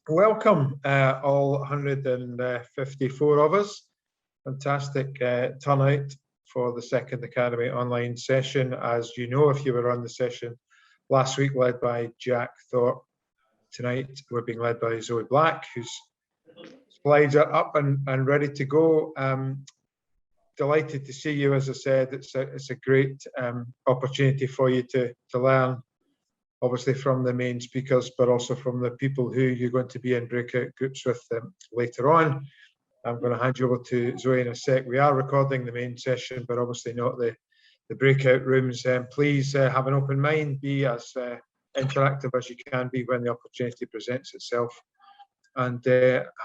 Welcome, all 154 of us. Fantastic turnout for the second Academy online session. As you know, if you were on the session last week, led by Jack Thorpe, tonight we're being led by Zoe Black, whose slides are up and ready to go. Delighted to see you. As I said, it's a great opportunity for you to learn, obviously from the main speakers, but also from the people who you're going to be in breakout groups with later on. I'm going to hand you over to Zoe in a sec. We are recording the main session, but obviously not the breakout rooms. Please have an open mind, be as interactive as you can be when the opportunity presents itself, and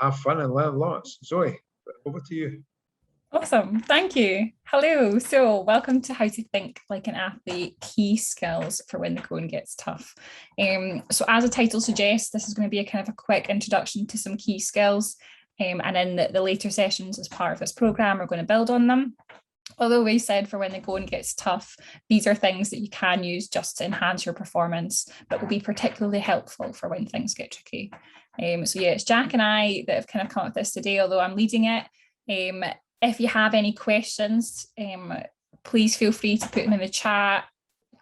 have fun and learn lots. Zoe, over to you. Awesome, thank you. Hello, so welcome to How to Think Like an Athlete, Key Skills for When the Going Gets Tough. So as the title suggests, this is going to be a kind of a quick introduction to some key skills, and in the later sessions as part of this programme, we're going to build on them. Although we said for when the going gets tough, these are things that you can use just to enhance your performance, but will be particularly helpful for when things get tricky. So yeah, it's Jack and I that have kind of come up with this today, although I'm leading it. If you have any questions, please feel free to put them in the chat,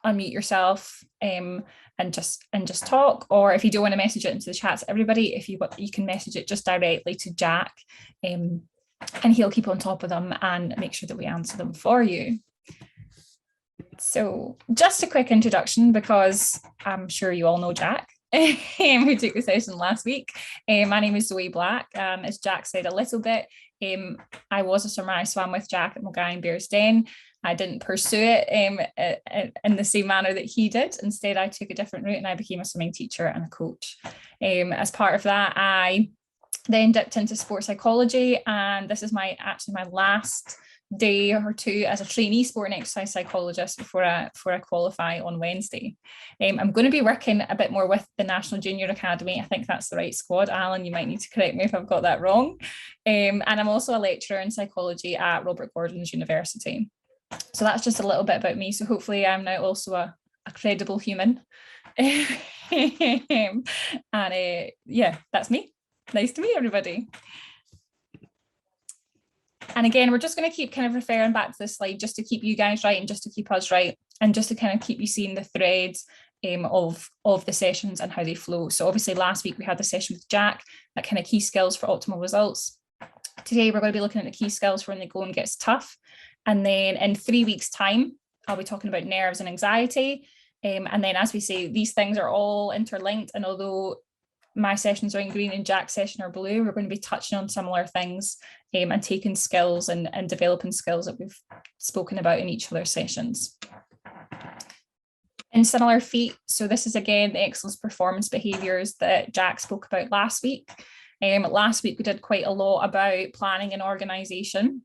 unmute yourself, and just talk. Or if you don't want to message it into the chat to everybody, if you can message it just directly to Jack, and he'll keep on top of them and make sure that we answer them for you. So just a quick introduction, because I'm sure you all know Jack, who took the session last week. My name is Zoe Black, and as Jack said a little bit, I was a swimmer. I swam with Jack at Mulgine and Bears Den. I didn't pursue it in the same manner that he did. Instead, I took a different route and I became a swimming teacher and a coach. As part of that, I then dipped into sports psychology, and this is actually my last day or two as a trainee sport and exercise psychologist before I qualify on Wednesday. I'm going to be working a bit more with the National Junior Academy. I think that's the right squad. Alan, you might need to correct me if I've got that wrong. And I'm also a lecturer in psychology at Robert Gordon's University. So that's just a little bit about me. So hopefully I'm now also a credible human. And yeah, that's me. Nice to meet everybody. And again, we're just going to keep kind of referring back to this slide just to keep you guys right and just to keep us right, and just to kind of keep you seeing the threads of the sessions and how they flow. So obviously last week we had the session with Jack, that kind of key skills for optimal results. Today we're going to be looking at the key skills for when the going gets tough. And then in 3 weeks' time, I'll be talking about nerves and anxiety. And then, as we say, these things are all interlinked. And although my sessions are in green and Jack's session are blue, we're going to be touching on similar things and taking skills and developing skills that we've spoken about in each of their sessions. In similar feet, so this is again the excellence performance behaviours that Jack spoke about last week. Last week we did quite a lot about planning and organisation.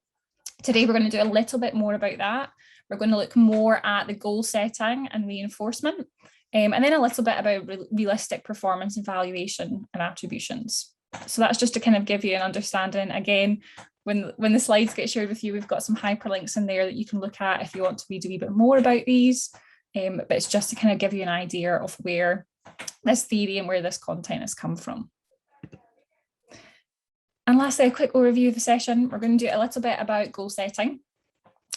Today we're going to do a little bit more about that. We're going to look more at the goal setting and reinforcement. And then a little bit about realistic performance evaluation and attributions. So that's just to kind of give you an understanding. Again, when the slides get shared with you, we've got some hyperlinks in there that you can look at if you want to read a wee bit more about these. But it's just to kind of give you an idea of where this theory and where this content has come from. And lastly, a quick overview of the session. We're going to do a little bit about goal setting,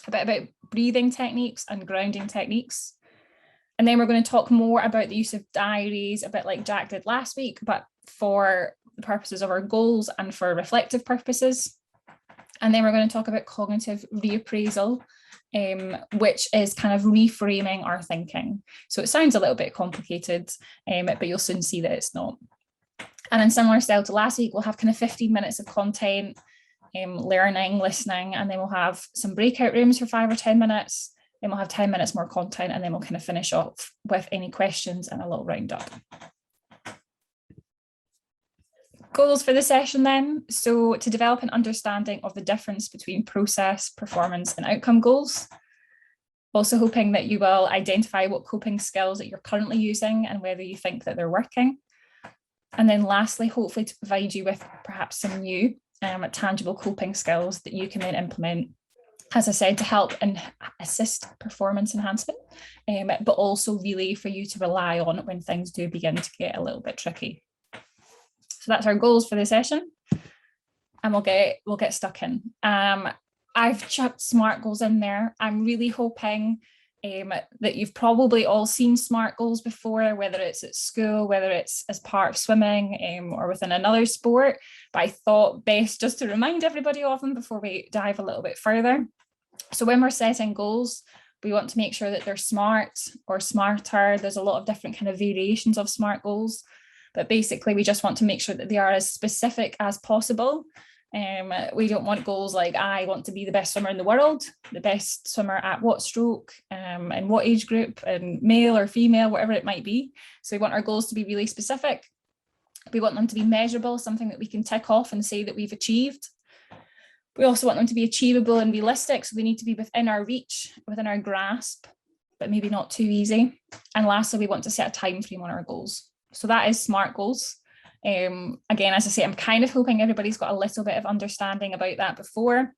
a bit about breathing techniques and grounding techniques. And then we're going to talk more about the use of diaries, a bit like Jack did last week, but for the purposes of our goals and for reflective purposes. And then we're going to talk about cognitive reappraisal, which is kind of reframing our thinking. So it sounds a little bit complicated, but you'll soon see that it's not. And in similar style to last week, we'll have kind of 15 minutes of content, learning, listening, and then we'll have some breakout rooms for 5 or 10 minutes. Then we'll have 10 minutes more content, and then we'll kind of finish off with any questions and a little roundup. Goals for the session then. So to develop an understanding of the difference between process, performance, and outcome goals. Also hoping that you will identify what coping skills that you're currently using and whether you think that they're working. And then lastly, hopefully to provide you with perhaps some new tangible coping skills that you can then implement, as I said, to help and assist performance enhancement, but also really for you to rely on when things do begin to get a little bit tricky. So that's our goals for the session, and we'll get stuck in. I've chucked SMART goals in there. I'm really hoping that you've probably all seen SMART goals before, whether it's at school, whether it's as part of swimming or within another sport. But I thought best just to remind everybody of them before we dive a little bit further. So when we're setting goals, we want to make sure that they're SMART or smarter. There's a lot of different kind of variations of SMART goals, but basically we just want to make sure that they are as specific as possible. We don't want goals like, I want to be the best swimmer in the world, the best swimmer at what stroke, and what age group, and male or female, whatever it might be. So we want our goals to be really specific. We want them to be measurable, something that we can tick off and say that we've achieved. We also want them to be achievable and realistic, so they need to be within our reach, within our grasp, but maybe not too easy. And lastly, we want to set a time frame on our goals. So that is SMART goals. Again, as I say, I'm kind of hoping everybody's got a little bit of understanding about that before.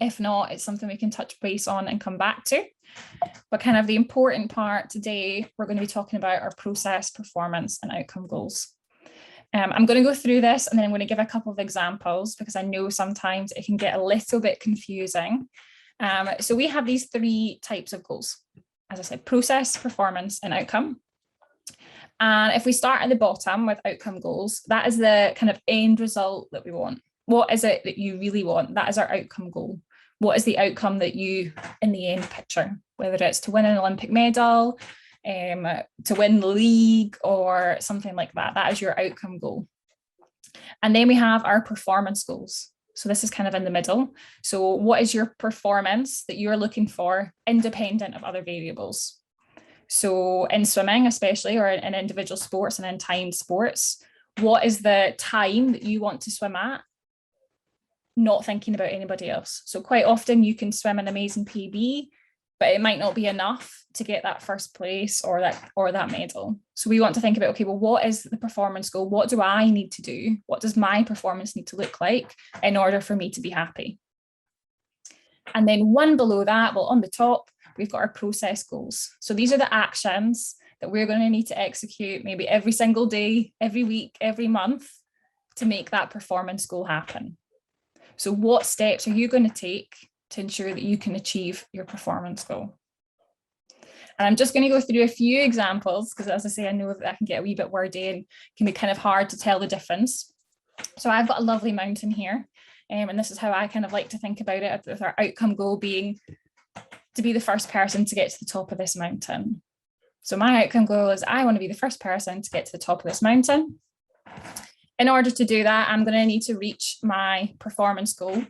If not, it's something we can touch base on and come back to. But kind of the important part today, we're going to be talking about our process, performance, and outcome goals. I'm going to go through this and then I'm going to give a couple of examples because I know sometimes it can get a little bit confusing. So we have these 3 types of goals. As I said, process, performance, and outcome. And if we start at the bottom with outcome goals, that is the kind of end result that we want. What is it that you really want? That is our outcome goal. What is the outcome that you, in the end, picture? Whether it's to win an Olympic medal, to win the league, or something like that. That is your outcome goal. And then we have our performance goals. So this is kind of in the middle. So what is your performance that you're looking for, independent of other variables? So in swimming, especially, or in individual sports and in timed sports, what is the time that you want to swim at? Not thinking about anybody else. So quite often you can swim an amazing PB, but it might not be enough to get that first place or that medal. So we want to think about, okay, well, what is the performance goal? What do I need to do? What does my performance need to look like in order for me to be happy? And then one below that, well, on the top, we've got our process goals. So these are the actions that we're going to need to execute maybe every single day, every week, every month to make that performance goal happen. So what steps are you going to take to ensure that you can achieve your performance goal? And I'm just going to go through a few examples because, as I say, I know that that can get a wee bit wordy and can be kind of hard to tell the difference. So I've got a lovely mountain here, and this is how I kind of like to think about it, with our outcome goal being to be the first person to get to the top of this mountain. So my outcome goal is I want to be the first person to get to the top of this mountain. In order to do that, I'm going to need to reach my performance goal,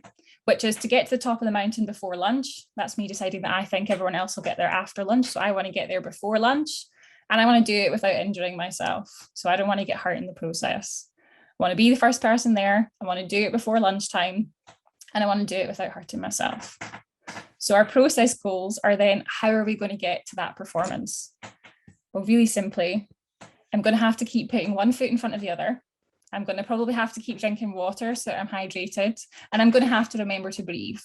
which is to get to the top of the mountain before lunch. That's me deciding that I think everyone else will get there after lunch. So I want to get there before lunch, and I want to do it without injuring myself. So I don't want to get hurt in the process. I want to be the first person there. I want to do it before lunchtime, and I want to do it without hurting myself. So our process goals are then, how are we going to get to that performance? Well, really simply, I'm going to have to keep putting one foot in front of the other. I'm going to probably have to keep drinking water so that I'm hydrated, and I'm going to have to remember to breathe.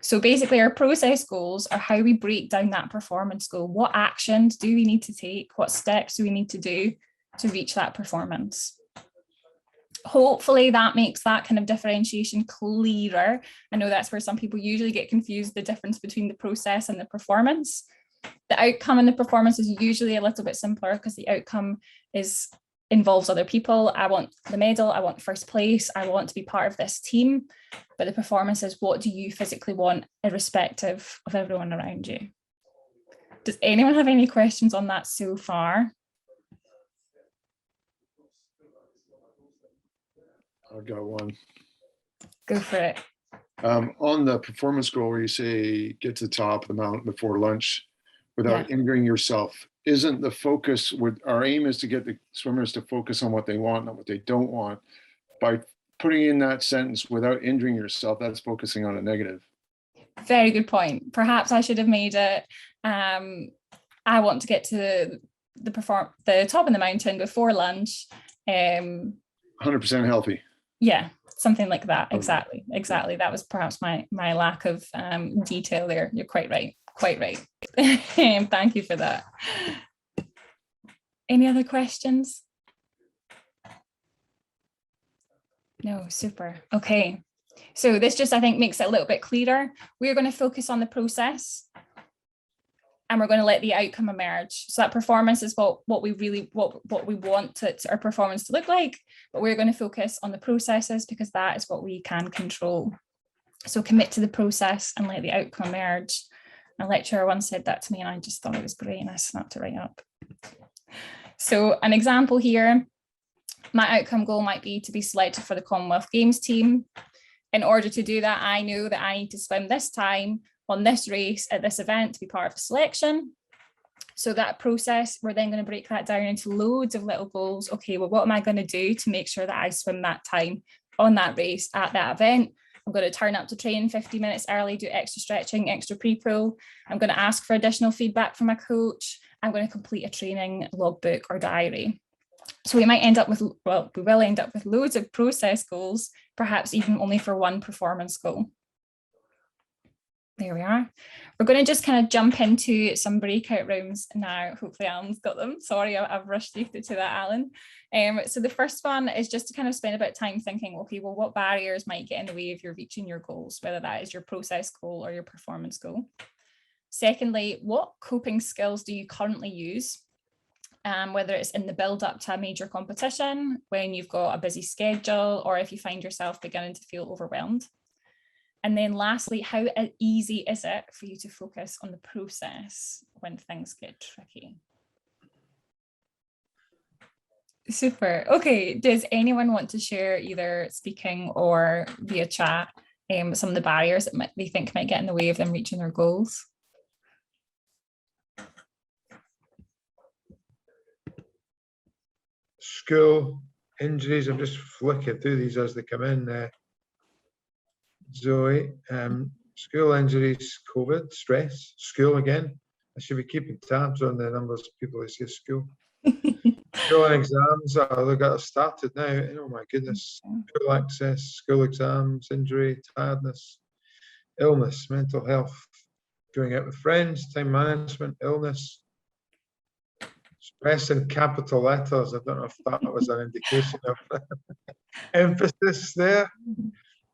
So basically our process goals are how we break down that performance goal. What actions do we need to take? What steps do we need to do to reach that performance? Hopefully that makes that kind of differentiation clearer. I know that's where some people usually get confused, the difference between the process and the performance. The outcome and the performance is usually a little bit simpler because the outcome involves other people. I want the medal, I want first place, I want to be part of this team. But the performance is, what do you physically want, irrespective of everyone around you? Does anyone have any questions on that so far? I've got one. Go for it. On the performance goal where you say get to the top of the mountain before lunch without injuring yourself, isn't the focus with our aim is to get the swimmers to focus on what they want, not what they don't want? By putting in that sentence without injuring yourself, that's focusing on a negative. Very good point. Perhaps I should have made it, I want to get to the top of the mountain before lunch. 100% healthy. Yeah, something like that. Exactly. That was perhaps my lack of detail there. You're quite right. Thank you for that. Any other questions? No, super. Okay. So this just, I think, makes it a little bit clearer. We're going to focus on the process and we're going to let the outcome emerge. So that performance is what we want our performance to look like, but we're going to focus on the processes because that is what we can control. So commit to the process and let the outcome emerge. A lecturer once said that to me and I just thought it was great and I snapped it right up. So an example here, my outcome goal might be to be selected for the Commonwealth Games team. In order to do that, I know that I need to swim this time on this race at this event to be part of the selection. So that process, we're then going to break that down into loads of little goals. Okay, well, what am I going to do to make sure that I swim that time on that race at that event? I'm going to turn up to train 50 minutes early, do extra stretching, extra pre-pro. I'm going to ask for additional feedback from my coach. I'm going to complete a training logbook or diary. So we might end up with, well, we will end up with loads of process goals, perhaps even only for one performance goal. There we are. We're going to just kind of jump into some breakout rooms now. Hopefully Alan's got them. Sorry, I've rushed you to that, Alan. So the first one is just to kind of spend a bit of time thinking, okay, well, what barriers might get in the way of you reaching your goals, whether that is your process goal or your performance goal. Secondly, what coping skills do you currently use? Whether it's in the build up to a major competition, when you've got a busy schedule, or if you find yourself beginning to feel overwhelmed. And then lastly, how easy is it for you to focus on the process when things get tricky? Super. Okay, does anyone want to share, either speaking or via chat, some of the barriers that they think might get in the way of them reaching their goals? School injuries, I'm just flicking through these as they come in. Zoe, school injuries, COVID, stress, school again. I should be keeping tabs on the numbers of people who say school. School and exams, they got started now. Oh my goodness. School access, school exams, injury, tiredness, illness, mental health, going out with friends, time management, illness. Stress in capital letters. I don't know if that was an indication of emphasis there.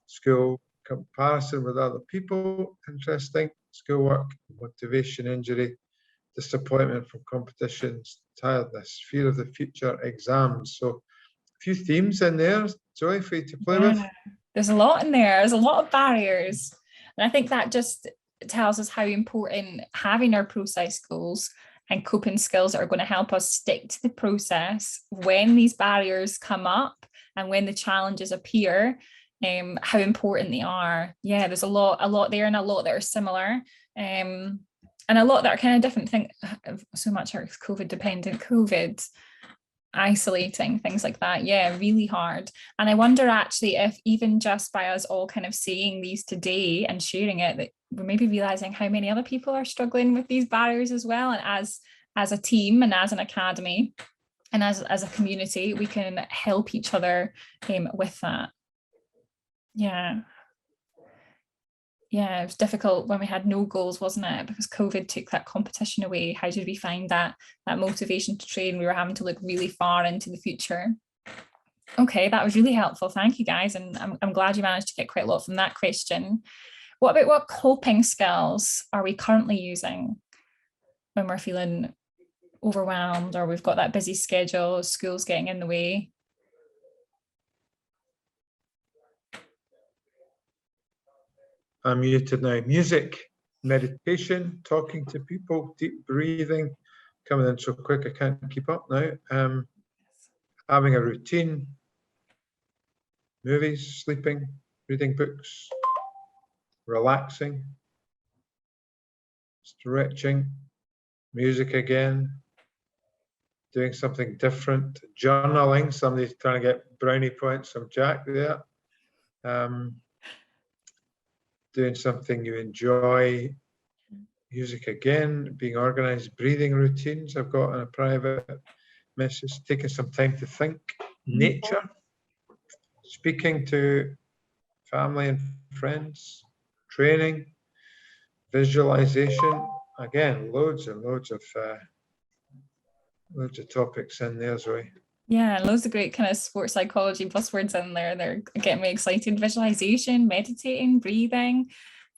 School comparison with other people, interesting. Schoolwork, motivation, injury, disappointment from competitions, tiredness, fear of the future, exams. So a few themes in there, Joy, for you to play with. There's a lot in there. There's a lot of barriers. And I think that just tells us how important having our process goals and coping skills that are going to help us stick to the process when these barriers come up and when the challenges appear, how important they are. Yeah, there's a lot there and a lot that are similar, and a lot that are kind of different. Things so much are COVID dependent, COVID isolating, things like that. Yeah, really hard. And I wonder actually if even just by us all kind of saying these today and sharing it, that we're maybe realizing how many other people are struggling with these barriers as well. And as a team and as an academy and as a community, we can help each other with that. Yeah, it was difficult when we had no goals, wasn't it? Because COVID took that competition away. How did we find that motivation to train? We were having to look really far into the future. Okay, that was really helpful. Thank you, guys. And I'm glad you managed to get quite a lot from that question. What about what coping skills are we currently using when we're feeling overwhelmed or we've got that busy schedule, school's getting in the way? I'm muted now. Music, meditation, talking to people, deep breathing, coming in so quick I can't keep up now. Having a routine, movies, sleeping, reading books, relaxing, stretching, music again, doing something different, journaling. Somebody's trying to get brownie points from Jack there. Doing something you enjoy, music again, being organized, breathing routines. I've got in a private message, taking some time to think, nature, speaking to family and friends, training, visualization. Again, loads and loads of topics in there, Zoe. Yeah, loads of great kind of sports psychology buzzwords in there. They're getting me excited. Visualization, meditating, breathing.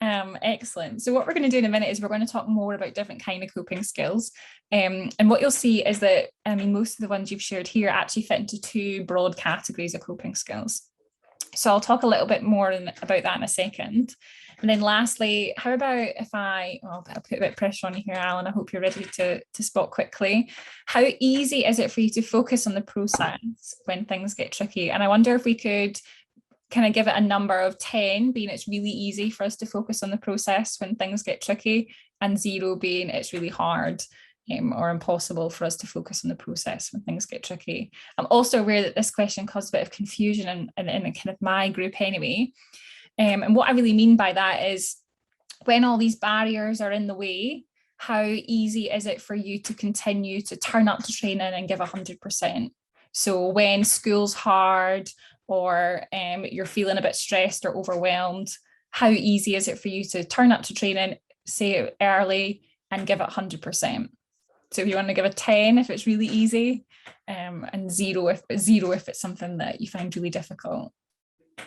Excellent. So what we're going to do in a minute is we're going to talk more about different kind of coping skills. And what you'll see is that, I mean, most of the ones you've shared here actually fit into two broad categories of coping skills. So I'll talk a little bit more about that in a second. And then lastly, how about if I'll put a bit of pressure on you here, Alan. I hope you're ready to spot quickly. How easy is it for you to focus on the process when things get tricky? And I wonder if we could kind of give it a number of 10 being it's really easy for us to focus on the process when things get tricky, and 0 being it's really hard or impossible for us to focus on the process when things get tricky. I'm also aware that this question caused a bit of confusion in kind of my group anyway. And what I really mean by that is when all these barriers are in the way, how easy is it for you to continue to turn up to training and give 100%? So when school's hard or you're feeling a bit stressed or overwhelmed, how easy is it for you to turn up to training, say it early, and give it 100%? So if you want to give a 10 if it's really easy, and 0 if it's something that you find really difficult.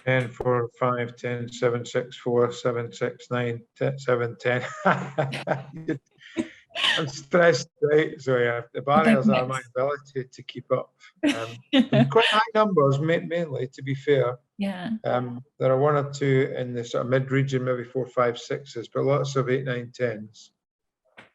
10, 4, 5, 10, 7, 6, 4, 7, 6, 9, 7, 10. I'm stressed, right? So yeah, the barriers are my ability to keep up. Quite high numbers, mainly, to be fair. Yeah. There are 1 or 2 in the sort of mid-region, maybe 4, 5, 6s, but lots of 8, 9, 10s.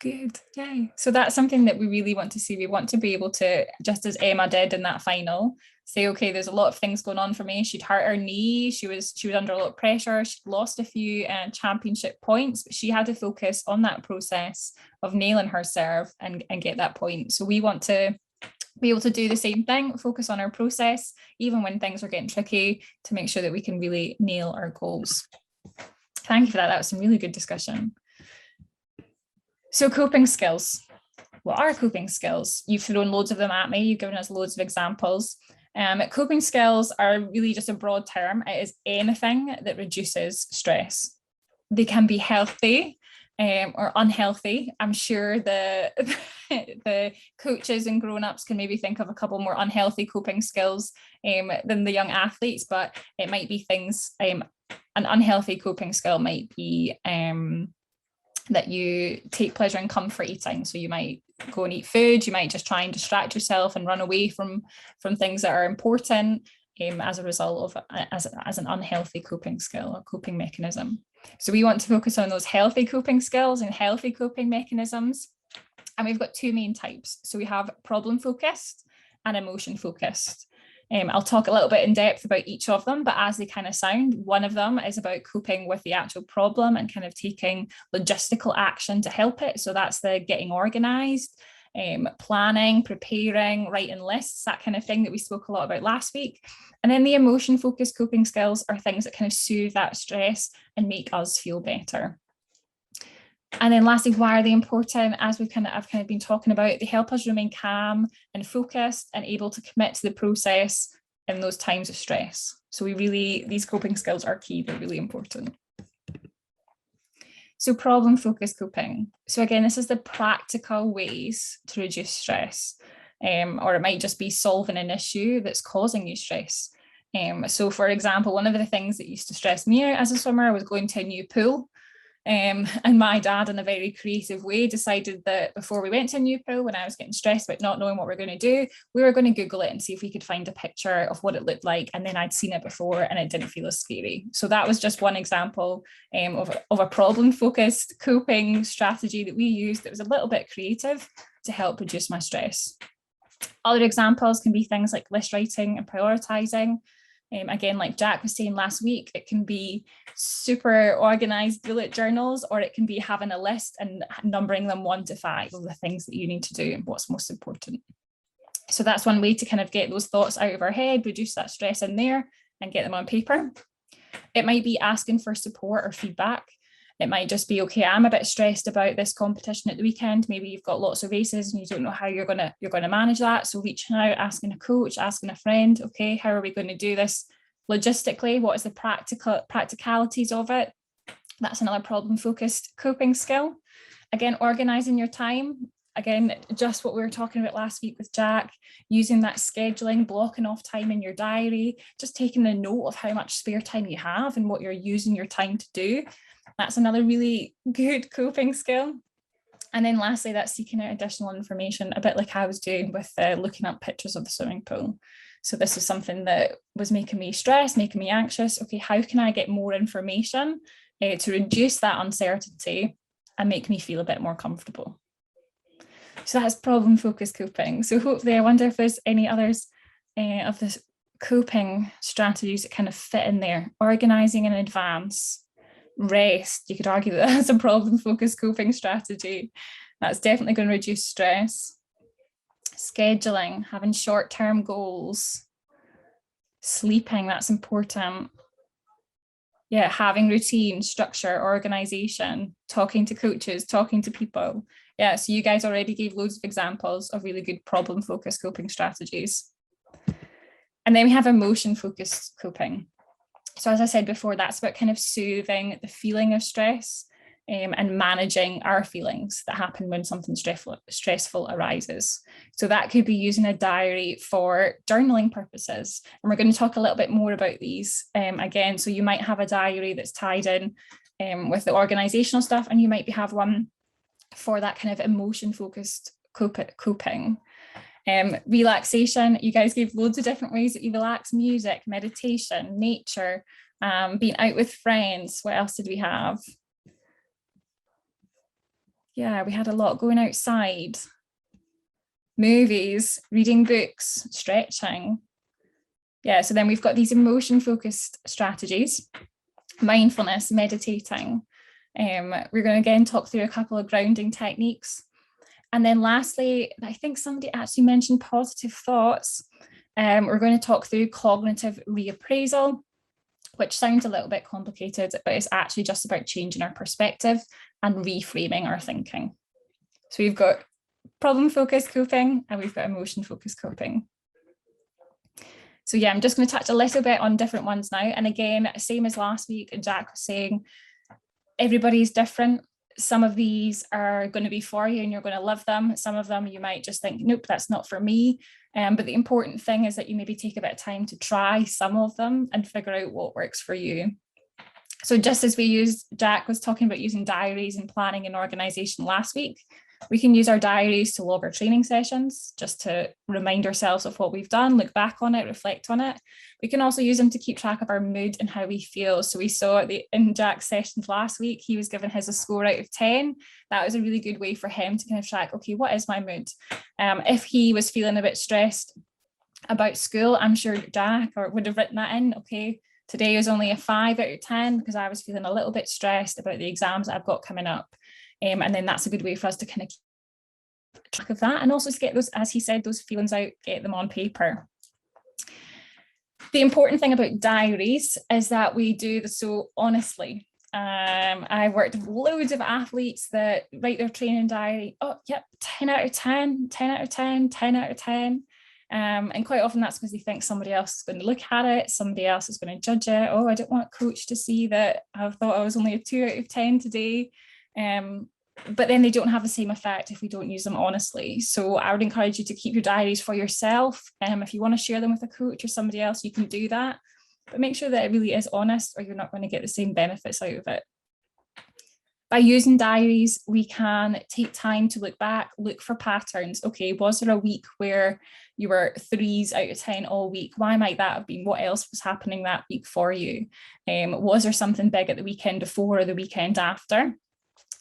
Good. Yay. So that's something that we really want to see. We want to be able to, just as Emma did in that final, say, okay, there's a lot of things going on for me. She'd hurt her knee. She was under a lot of pressure. She'd lost a few championship points, but she had to focus on that process of nailing her serve and get that point. So we want to be able to do the same thing, focus on our process, even when things are getting tricky, to make sure that we can really nail our goals. Thank you for that. That was some really good discussion. So coping skills. What are coping skills? You've thrown loads of them at me. You've given us loads of examples. Coping skills are really just a broad term. It is anything that reduces stress. They can be healthy or unhealthy. I'm sure the coaches and grown-ups can maybe think of a couple more unhealthy coping skills than the young athletes, but it might be things, an unhealthy coping skill might be that you take pleasure in comfort eating. So you might go and eat food, you might just try and distract yourself and run away from things that are important as a result of as an unhealthy coping skill or coping mechanism. So we want to focus on those healthy coping skills and healthy coping mechanisms. And we've got 2 main types. So we have problem focused and emotion focused. I'll talk a little bit in depth about each of them, but as they kind of sound, one of them is about coping with the actual problem and kind of taking logistical action to help it. So that's the getting organized, planning, preparing, writing lists, that kind of thing that we spoke a lot about last week. And then the emotion-focused coping skills are things that kind of soothe that stress and make us feel better. And then lastly, why are they important? As I've kind of been talking about, they help us remain calm and focused and able to commit to the process in those times of stress. So these coping skills are key, they're really important. So problem-focused coping. So again, this is the practical ways to reduce stress, or it might just be solving an issue that's causing you stress. So for example, one of the things that used to stress me out as a swimmer was going to a new pool. And my dad, in a very creative way, decided that before we went to a new pool, when I was getting stressed about not knowing what we we're going to do, we were going to Google it and see if we could find a picture of what it looked like. And then I'd seen it before and it didn't feel as scary. So that was just one example of a problem-focused coping strategy that we used that was a little bit creative to help reduce my stress. Other examples can be things like list writing and prioritizing. Again, like Jack was saying last week, it can be super organized bullet journals, or it can be having a list and numbering them 1 to 5 of the things that you need to do and what's most important. So that's one way to kind of get those thoughts out of our head, reduce that stress in there and get them on paper. It might be asking for support or feedback. It might just be, okay, I'm a bit stressed about this competition at the weekend. Maybe you've got lots of races and you don't know how you're going to manage that. So reaching out, asking a coach, asking a friend, okay, how are we going to do this logistically? What is the practicalities of it? That's another problem-focused coping skill. Again, organizing your time. again, just what we were talking about last week with Jack, using that scheduling, blocking off time in your diary, just taking a note of how much spare time you have and what you're using your time to do. That's another really good coping skill. And then lastly, that's seeking out additional information, a bit like I was doing with looking up pictures of the swimming pool. So this is something that was making me stressed, making me anxious. Okay, how can I get more information to reduce that uncertainty and make me feel a bit more comfortable? So that's problem-focused coping. So hopefully, I wonder if there's any others of the coping strategies that kind of fit in there. Organising in advance. Rest, you could argue that that's a problem-focused coping strategy. That's definitely going to reduce stress. Scheduling, having short-term goals. Sleeping, that's important. Yeah, having routine, structure, organisation, talking to coaches, talking to people. Yeah, so you guys already gave loads of examples of really good problem-focused coping strategies. And then we have emotion-focused coping. So as I said before, that's about kind of soothing the feeling of stress and managing our feelings that happen when something stressful arises. So that could be using a diary for journaling purposes. And we're going to talk a little bit more about these again. So you might have a diary that's tied in with the organizational stuff, and you might have one for that kind of emotion-focused coping. Relaxation, you guys gave loads of different ways that you relax: music, meditation, nature, being out with friends. What else did we have? Yeah, we had a lot: going outside, movies, reading books, stretching. Yeah, so then we've got these emotion-focused strategies: mindfulness, meditating. We're going to again talk through a couple of grounding techniques. And then lastly, I think somebody actually mentioned positive thoughts. We're going to talk through cognitive reappraisal, which sounds a little bit complicated, but it's actually just about changing our perspective and reframing our thinking. So we've got problem-focused coping and we've got emotion-focused coping. So yeah, I'm just going to touch a little bit on different ones now. And again, same as last week, and Jack was saying, everybody's different. Some of these are going to be for you and you're going to love them. Some of them you might just think, nope, that's not for me. But the important thing is that you maybe take a bit of time to try some of them and figure out what works for you. So just as Jack was talking about using diaries and planning and organisation last week, we can use our diaries to log our training sessions, just to remind ourselves of what we've done, look back on it, reflect on it. We can also use them to keep track of our mood and how we feel. So we saw in Jack's sessions last week, he was given his a score out of 10. That was a really good way for him to kind of track, okay, what is my mood? If he was feeling a bit stressed about school, I'm sure Jack would have written that in. Okay, today was only a 5 out of 10 because I was feeling a little bit stressed about the exams that I've got coming up. And then that's a good way for us to kind of keep track of that and also to get those, as he said, those feelings out, get them on paper. The important thing about diaries is that we do this so honestly. I've worked with loads of athletes that write their training diary. Oh, yep, 10 out of 10, 10 out of 10, 10 out of 10. And quite often that's because they think somebody else is going to look at it, somebody else is going to judge it. Oh, I don't want a coach to see that I've thought I was only a 2 out of 10 today. But then they don't have the same effect if we don't use them honestly. So I would encourage you to keep your diaries for yourself. If you want to share them with a coach or somebody else, you can do that. But make sure that it really is honest, or you're not going to get the same benefits out of it. By using diaries, we can take time to look back, look for patterns. Okay, was there a week where you were 3s out of 10 all week? Why might that have been? What else was happening that week for you? Was there something big at the weekend before or the weekend after?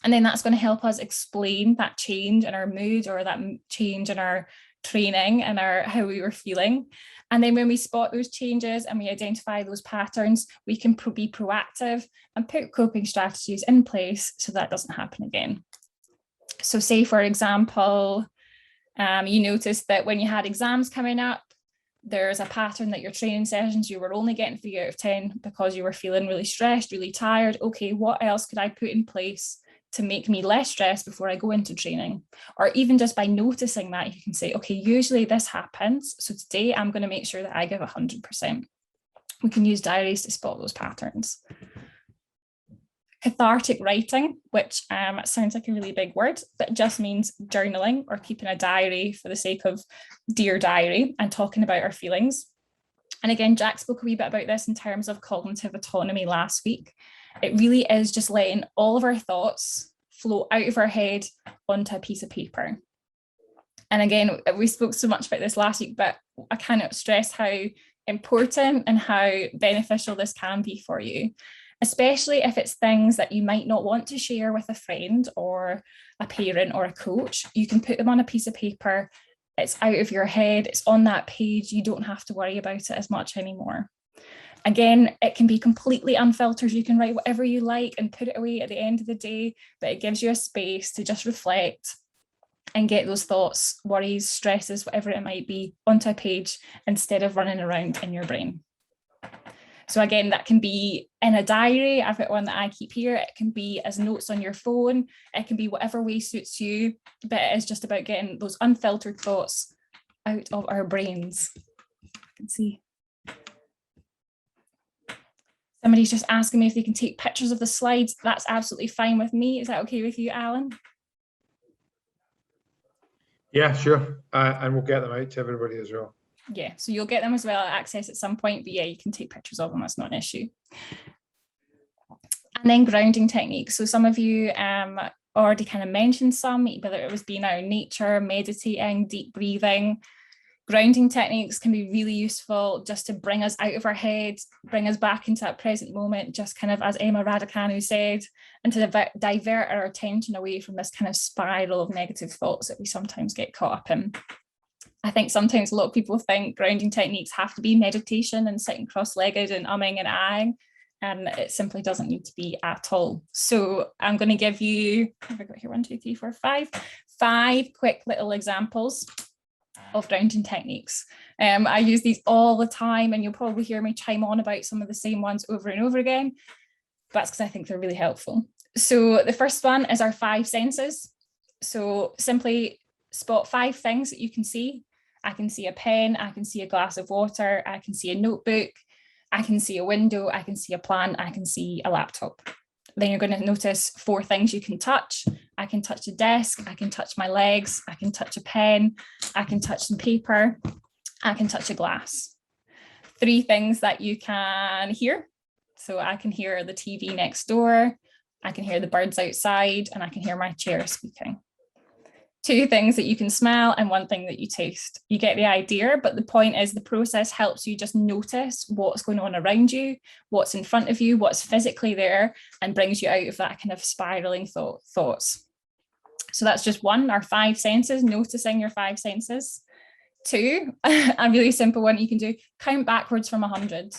And then that's going to help us explain that change in our mood or that change in our training and how we were feeling. And then when we spot those changes and we identify those patterns, we can be proactive and put coping strategies in place so that doesn't happen again. So say, for example, you noticed that when you had exams coming up, there's a pattern that your training sessions, you were only getting 3 out of 10 because you were feeling really stressed, really tired. Okay, what else could I put in place to make me less stressed before I go into training? Or even just by noticing that, you can say, okay, usually this happens, so today I'm going to make sure that I give 100%. We can use diaries to spot those patterns. Cathartic writing, which sounds like a really big word, but just means journaling or keeping a diary for the sake of Dear Diary and talking about our feelings. And again, Jack spoke a wee bit about this in terms of cognitive autonomy last week. It really is just letting all of our thoughts flow out of our head onto a piece of paper. And again, we spoke so much about this last week, but I cannot stress how important and how beneficial this can be for you, especially if it's things that you might not want to share with a friend or a parent or a coach. You can put them on a piece of paper. It's out of your head. It's on that page. You don't have to worry about it as much anymore. Again, it can be completely unfiltered. You can write whatever you like and put it away at the end of the day, but it gives you a space to just reflect and get those thoughts, worries, stresses, whatever it might be, onto a page instead of running around in your brain. So again, that can be in a diary. I've got one that I keep here. It can be as notes on your phone. It can be whatever way suits you, but it is just about getting those unfiltered thoughts out of our brains. I can see. Somebody's just asking me if they can take pictures of the slides. That's absolutely fine with me. Is that okay with you, Alan? Yeah, sure. And we'll get them out to everybody as well. Yeah, so you'll get them as well at access at some point, but yeah, you can take pictures of them. That's not an issue. And then grounding techniques. So some of you already kind of mentioned some, whether it was being out in nature, meditating, deep breathing. Grounding techniques can be really useful just to bring us out of our head, bring us back into that present moment, just kind of as Emma Raducanu said, and to divert our attention away from this kind of spiral of negative thoughts that we sometimes get caught up in. I think sometimes a lot of people think grounding techniques have to be meditation and sitting cross-legged and umming and ahhing, and it simply doesn't need to be at all. So I'm going to give you, have I got here 1, 2, 3, 4, 5 quick little examples of grounding techniques. I use these all the time, and you'll probably hear me chime on about some of the same ones over and over again. That's because I think they're really helpful. So the first one is our 5 senses. So simply spot 5 things that you can see. I can see a pen, I can see a glass of water, I can see a notebook, I can see a window, I can see a plant, I can see a laptop. Then you're going to notice 4 things you can touch. I can touch a desk, I can touch my legs, I can touch a pen, I can touch some paper, I can touch a glass. 3 things that you can hear. So I can hear the TV next door, I can hear the birds outside, and I can hear my chair squeaking. 2 things that you can smell and 1 thing that you taste. You get the idea, but the point is the process helps you just notice what's going on around you, what's in front of you, what's physically there, and brings you out of that kind of spiraling thoughts. So that's just 1, our 5 senses, noticing your 5 senses. 2, a really simple one you can do, count backwards from 100.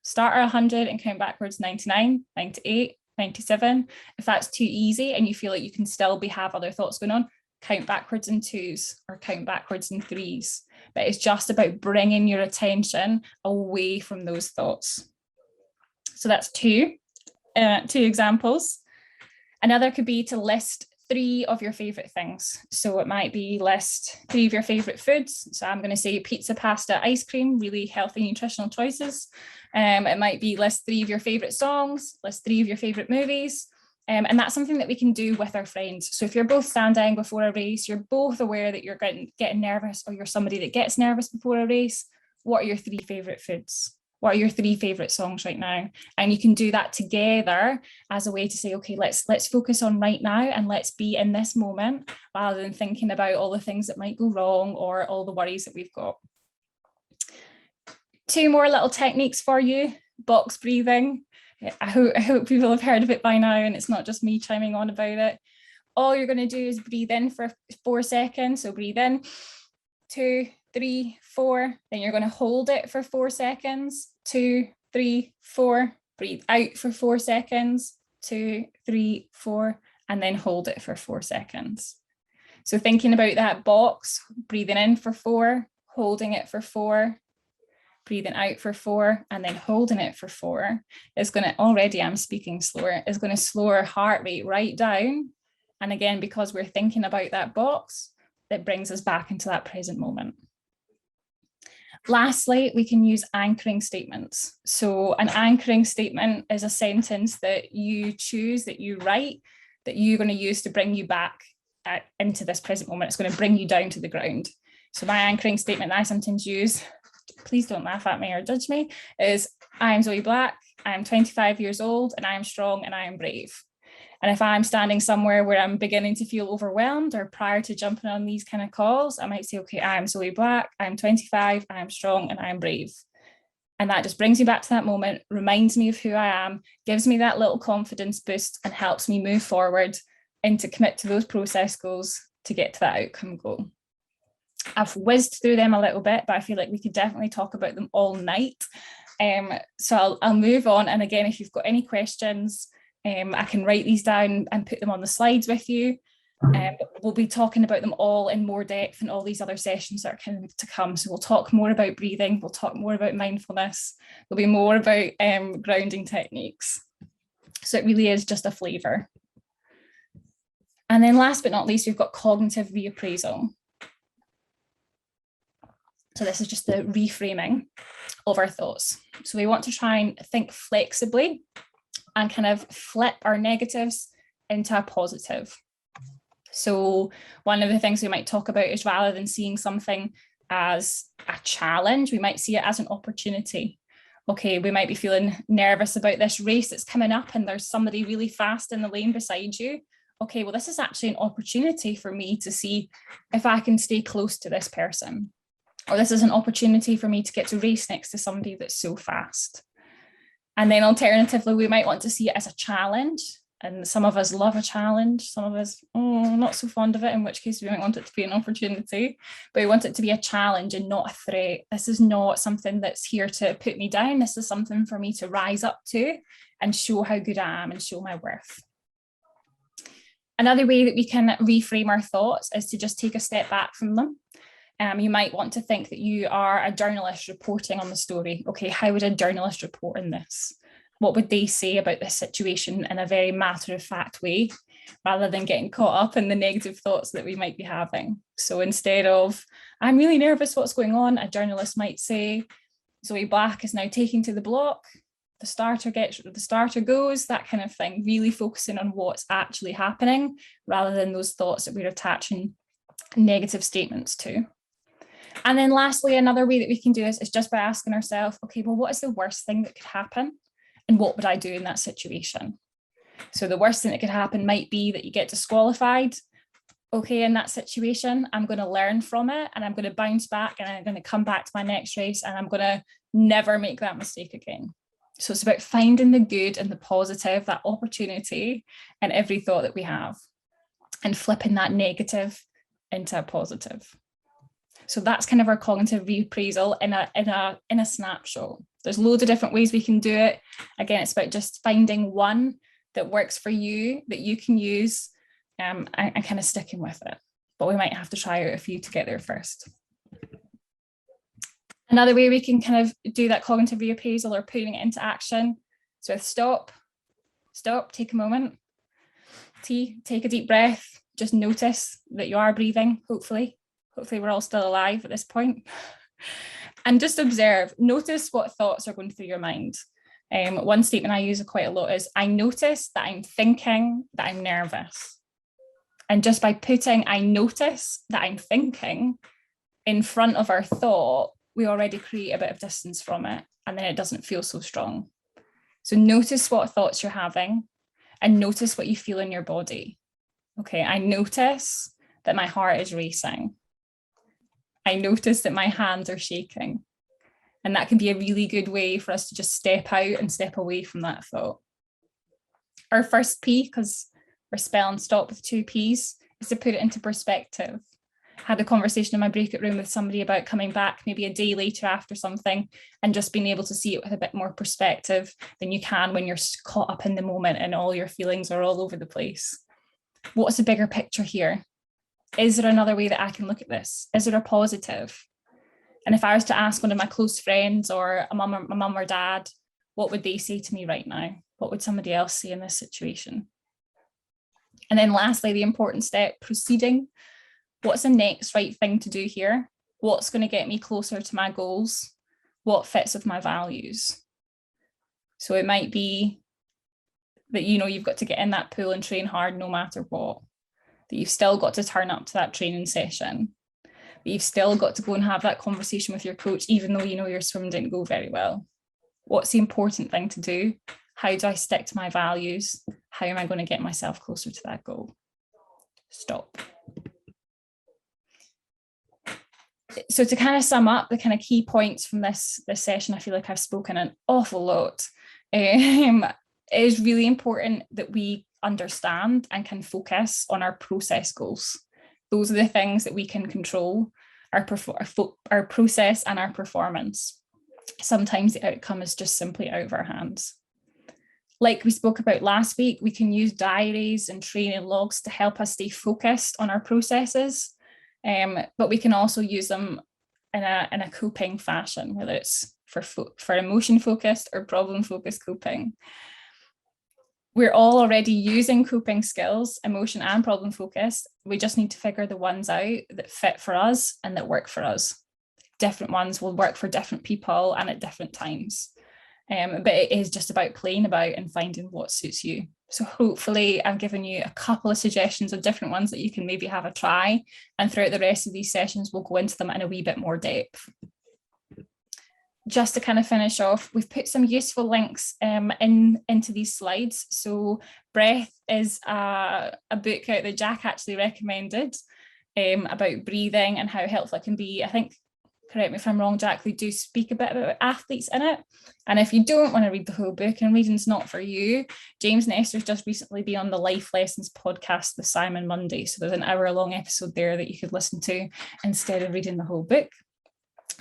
Start at 100 and count backwards 99, 98, 97. If that's too easy and you feel like you can still have other thoughts going on, count backwards in 2s or count backwards in 3s. But it's just about bringing your attention away from those thoughts. So that's 2 examples. Another could be to list 3 of your favorite things. So it might be list 3 of your favorite foods. So I'm going to say pizza, pasta, ice cream, really healthy nutritional choices. It might be list 3 of your favorite songs, list 3 of your favorite movies. And that's something that we can do with our friends. So if you're both standing before a race, you're both aware that you're getting nervous, or you're somebody that gets nervous before a race, what are your 3 favorite foods? What are your 3 favorite songs right now? And you can do that together as a way to say, okay, let's focus on right now and let's be in this moment rather than thinking about all the things that might go wrong or all the worries that we've got. 2 more little techniques for you. Box breathing. I hope people have heard of it by now and it's not just me chiming on about it. All you're going to do is breathe in for 4 seconds. So breathe in, 2, 3, 4. Then you're going to hold it for 4 seconds. 2, 3, 4. Breathe out for 4 seconds. 2, 3, 4. And then hold it for 4 seconds. So thinking about that box, breathing in for 4, holding it for 4. Breathing out for 4 and then holding it for 4 is going to, already I'm speaking slower, is going to slow our heart rate right down. And again, because we're thinking about that box, it brings us back into that present moment. Lastly, we can use anchoring statements. So an anchoring statement is a sentence that you choose, that you write, that you're going to use to bring you back into this present moment. It's going to bring you down to the ground. So my anchoring statement that I sometimes use, please don't laugh at me or judge me, is I am Zoe Black, I am 25 years old, and I am strong and I am brave. And if I'm standing somewhere where I'm beginning to feel overwhelmed, or prior to jumping on these kind of calls, I might say, okay, I am Zoe Black, I'm 25, I am strong, and I am brave. And that just brings me back to that moment, reminds me of who I am, gives me that little confidence boost, and helps me move forward and to commit to those process goals to get to that outcome goal. I've whizzed through them a little bit, but I feel like we could definitely talk about them all night. So I'll move on. And again, if you've got any questions, I can write these down and put them on the slides with you. We'll be talking about them all in more depth in all these other sessions that are kind of to come. So we'll talk more about breathing, we'll talk more about mindfulness, there'll be more about grounding techniques. So it really is just a flavour. And then last but not least, we've got cognitive reappraisal. So this is just the reframing of our thoughts. So we want to try and think flexibly and kind of flip our negatives into a positive. So one of the things we might talk about is, rather than seeing something as a challenge, we might see it as an opportunity. Okay, we might be feeling nervous about this race that's coming up and there's somebody really fast in the lane beside you. Okay, well, this is actually an opportunity for me to see if I can stay close to this person. Or this is an opportunity for me to get to race next to somebody that's so fast. And then alternatively, we might want to see it as a challenge. And some of us love a challenge, some of us, not so fond of it, in which case we might want it to be an opportunity, but we want it to be a challenge and not a threat. This is not something that's here to put me down. This is something for me to rise up to and show how good I am and show my worth. Another way that we can reframe our thoughts is to just take a step back from them. You might want to think that you are a journalist reporting on the story. Okay, how would a journalist report in this? What would they say about this situation in a very matter-of-fact way, rather than getting caught up in the negative thoughts that we might be having? So instead of, I'm really nervous, what's going on? A journalist might say, Zoe Black is now taking to the block, the starter goes, that kind of thing, really focusing on what's actually happening, rather than those thoughts that we're attaching negative statements to. And then lastly, another way that we can do this is just by asking ourselves, okay, well, what is the worst thing that could happen? And what would I do in that situation? So the worst thing that could happen might be that you get disqualified. Okay, in that situation, I'm going to learn from it and I'm going to bounce back and I'm going to come back to my next race and I'm going to never make that mistake again. So it's about finding the good and the positive, that opportunity in every thought that we have, and flipping that negative into a positive. So that's kind of our cognitive reappraisal in a snapshot. There's loads of different ways we can do it. Again, it's about just finding one that works for you, that you can use, and kind of sticking with it. But we might have to try out a few to get there first. Another way we can kind of do that cognitive reappraisal or putting it into action. So with stop, take a moment. T, take a deep breath. Just notice that you are breathing, hopefully. Hopefully we're all still alive at this point. And just observe, notice what thoughts are going through your mind. One statement I use quite a lot is, I notice that I'm thinking that I'm nervous. And just by putting I notice that I'm thinking in front of our thought, we already create a bit of distance from it, and then it doesn't feel so strong. So notice what thoughts you're having and notice what you feel in your body. Okay, I notice that my heart is racing. I notice that my hands are shaking. And that can be a really good way for us to just step out and step away from that thought. Our first P, because we're spelling stop with 2 Ps, is to put it into perspective. I had a conversation in my breakout room with somebody about coming back maybe a day later after something and just being able to see it with a bit more perspective than you can when you're caught up in the moment and all your feelings are all over the place. What's the bigger picture here? Is there another way that I can look at this? Is there a positive? And if I was to ask one of my close friends or a mum or dad, what would they say to me right now? What would somebody else say in this situation? And then lastly, the important step, proceeding. What's the next right thing to do here? What's going to get me closer to my goals? What fits with my values? So it might be that, you know, you've got to get in that pool and train hard no matter what, that you've still got to turn up to that training session, that you've still got to go and have that conversation with your coach, even though you know your swim didn't go very well. What's the important thing to do? How do I stick to my values? How am I going to get myself closer to that goal? Stop. So to kind of sum up the kind of key points from this session, I feel like I've spoken an awful lot. It is really important that we understand and can focus on our process goals. Those are the things that we can control, our process and our performance. Sometimes the outcome is just simply out of our hands. Like we spoke about last week, we can use diaries and training logs to help us stay focused on our processes. But we can also use them in a coping fashion, whether it's for emotion focused or problem focused coping. We're all already using coping skills, emotion and problem focused. We just need to figure the ones out that fit for us and that work for us. Different ones will work for different people and at different times. But it is just about playing about and finding what suits you. So hopefully I've given you a couple of suggestions of different ones that you can maybe have a try. And throughout the rest of these sessions, we'll go into them in a wee bit more depth. Just to kind of finish off, we've put some useful links into these slides. So Breath is a book out that Jack actually recommended about breathing and how helpful it can be. I think, correct me if I'm wrong, Jack, they do speak a bit about athletes in it. And if you don't want to read the whole book and reading's not for you, James Nestor's just recently been on the Life Lessons podcast with Simon Mundy. So there's an hour-long episode there that you could listen to instead of reading the whole book.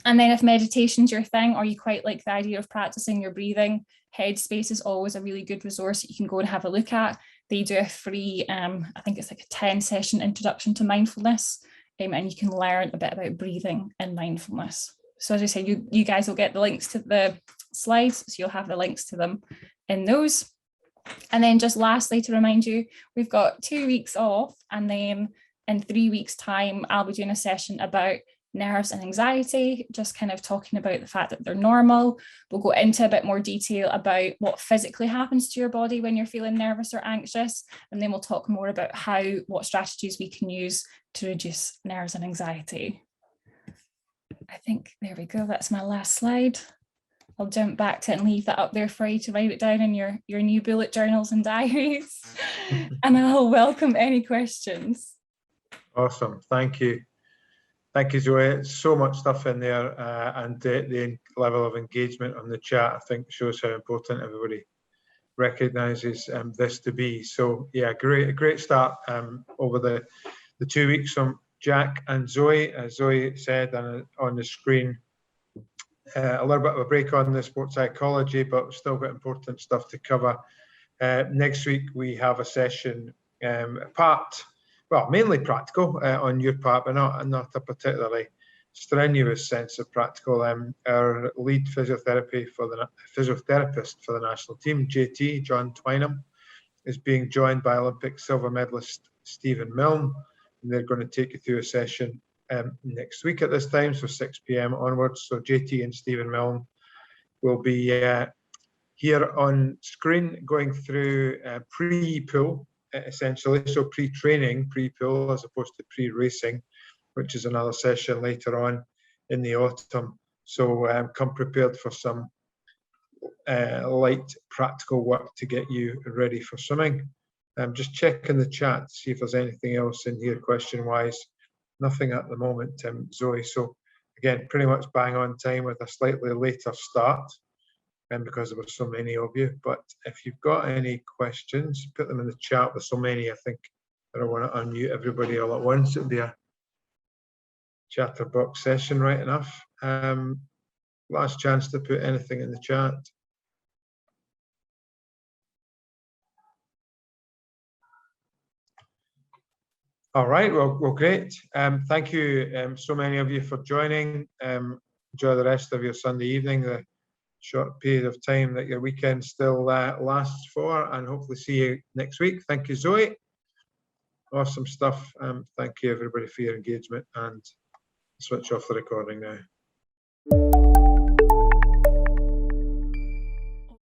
And then if meditation's your thing, or you quite like the idea of practicing your breathing, Headspace is always a really good resource that you can go and have a look at. They do a free, I think it's like a 10-session introduction to mindfulness. And you can learn a bit about breathing and mindfulness. So as I said, you guys will get the links to the slides, so you'll have the links to them in those. And then just lastly, to remind you, we've got 2 weeks off, and then in 3 weeks' time, I'll be doing a session about nerves and anxiety, just kind of talking about the fact that they're normal. We'll go into a bit more detail about what physically happens to your body when you're feeling nervous or anxious, and then we'll talk more about what strategies we can use to reduce nerves and anxiety. I think there we go, that's my last slide. I'll jump back to it and leave that up there for you to write it down in your new bullet journals and diaries. And I'll welcome any questions. Awesome, thank you. Thank you, Zoe. So much stuff in there, and the level of engagement on the chat, I think, shows how important everybody recognises this to be. So yeah, great start over the 2 weeks from Jack and Zoe. As Zoe said on the screen, a little bit of a break on the sports psychology, but we've still got important stuff to cover. Next week we have a session, mainly practical on your part, but not a particularly strenuous sense of practical. Our lead physiotherapist for the national team, JT, John Twynham, is being joined by Olympic silver medalist Stephen Milne, and they're going to take you through a session next week at this time, so 6 p.m. onwards. So JT and Stephen Milne will be here on screen going through pre-pool, essentially, so pre-training, pre-pool as opposed to pre-racing, which is another session later on in the autumn. So come prepared for some light practical work to get you ready for swimming. Just checking the chat to see if there's anything else in here question-wise. Nothing at the moment, Zoe. So again, pretty much bang on time with a slightly later start, because there were so many of you. But if you've got any questions, put them in the chat. There's so many, I think, that I want to unmute everybody all at once. It'll be a chatterbox session, right enough. Last chance to put anything in the chat. All right, well, great. Thank you, so many of you, for joining. Enjoy the rest of your Sunday evening, the short period of time that your weekend still lasts for, and hopefully see you next week. Thank you, Zoe. Awesome stuff. Thank you, everybody, for your engagement, and switch off the recording now.